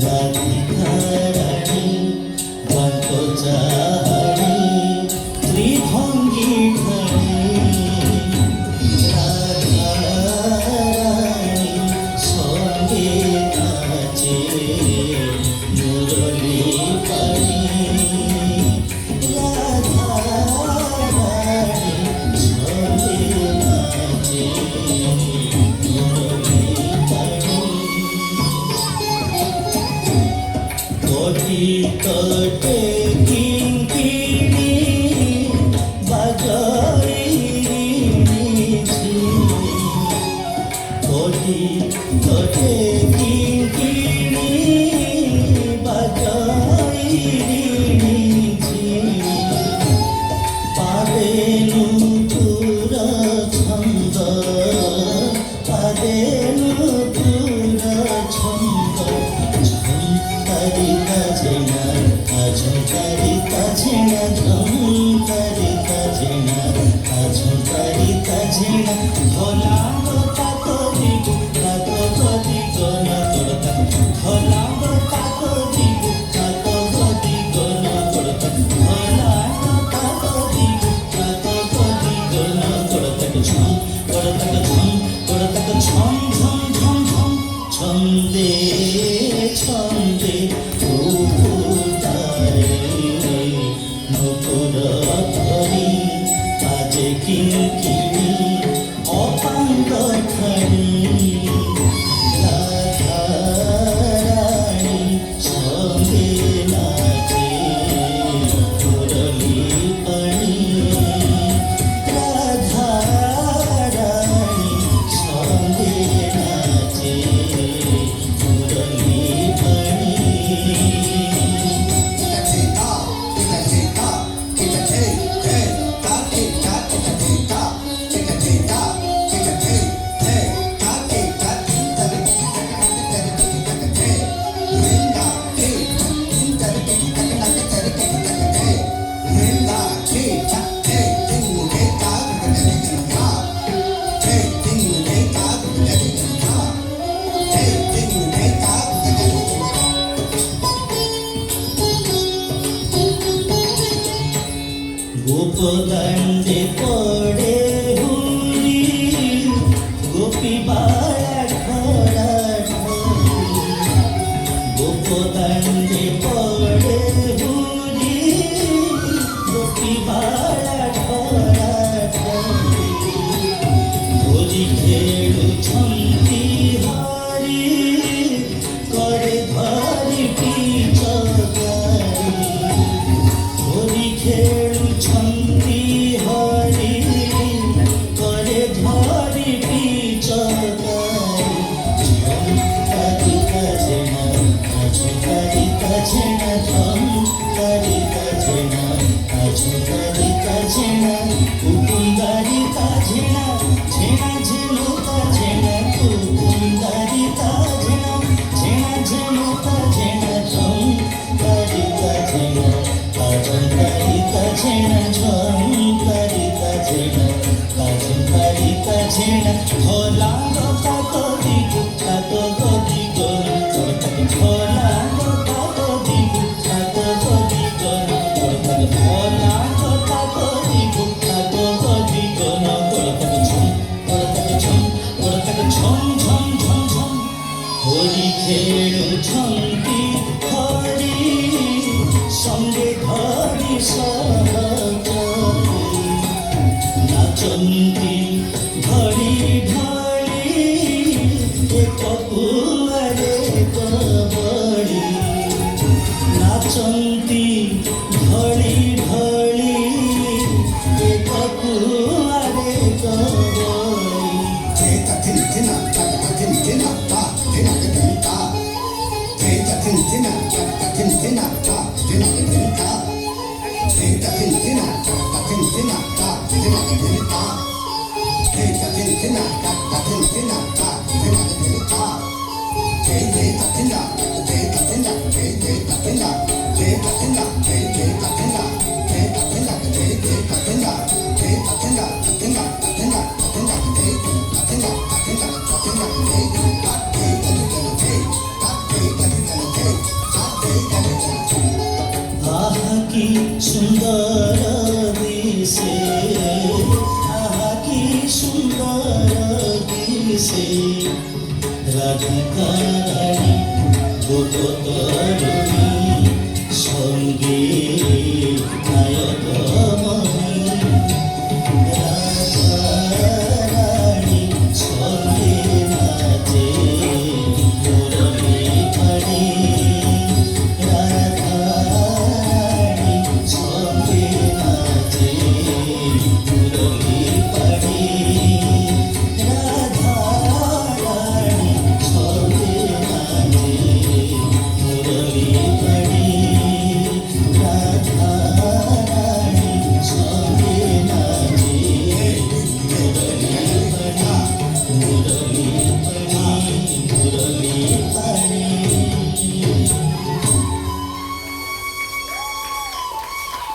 রাধিকা রানী বনপচারি ত্রিভঙ্গি ধরে রাধা রানী সঙ্গে নাচে মুরলী পাড়ি রাধা রানী সঙ্গে নাচে মুরলী পাড়ি কোটি কোটে কিঙ্কিণী বাজাইছি কোটি কোটে কিঙ্কিণী বাজাইছি পাদে নূপুর ছন্দ পাদে নূপুর ছন্দ ঝুমকারি কাজে না ঝুমকারি কাজে না ঝুমকারি কাজে না ঝুমকারি কাজে না ভোলা তাতো দিগু তাতো গদি গন করতা ভোলা তাতো দিগু তাতো গদি গন করতা ভোলা তাতো দিগু তাতো গদি গন করতা ঝুম করতা ঝুম করতা ঝুম ঝুম ঝুম ঝুম ছন্দে ছন্দে উদারে নূপুর ধরি কাজে কিঙ্কিণী অপাঙ্গ খানি রাধা রানী সঙ্গে নাচে মুরলী পাড়ি রাধা রানী সঙ্গে নাচে মুরলী পাড়ি গোপদণ্ডে পড়ে হুরি গোপী বায়া ঘরা ঢরি গোপদণ্ডে পড়ে হুরি গোপী বায়া ঘরা ঢরি ধরি খেলুছন্তি হরি করে ধরি পিচকারি ধরি খেলুছন্তি হরি করে ধরি পিচকারি ঝুমকারি কাজে না ঝুমকারি কাজে না ঝুমকারি কাজে না ঝুমকারি কাজে না কুকুন্দারি কাজে না ঝেনা ঝেনু কাজে না কুকুন্দারি কাজে না ঝেনা ঝেনু কাজে না ঝুমকারি কাজে না ঝুমকারি কাজে না ঝুমকারি কাজে না ঝুমকারি কাজে না ভোলা তাতো দিগু তাতো গদি গন করতা ভোলা তাতো দিগু তাতো গদি গন করতা ভোলা তাতো দিগু তাতো গদি গন করতা ঝুম করতা ঝুম ঝুম ঝুম ঝুম হরি খেলুছন্তি হরি সঙ্গে ধরি সহচরি নাচন্তি ধরি ধরি এক কুয়ারে কবড়ি নাচন্তি ধরি ধরি এক কুয়ারে কবড়ি কি সুন্দর দিশে, আহা কি সুন্দর দিশে। রাধিকা রানী গোপতরণী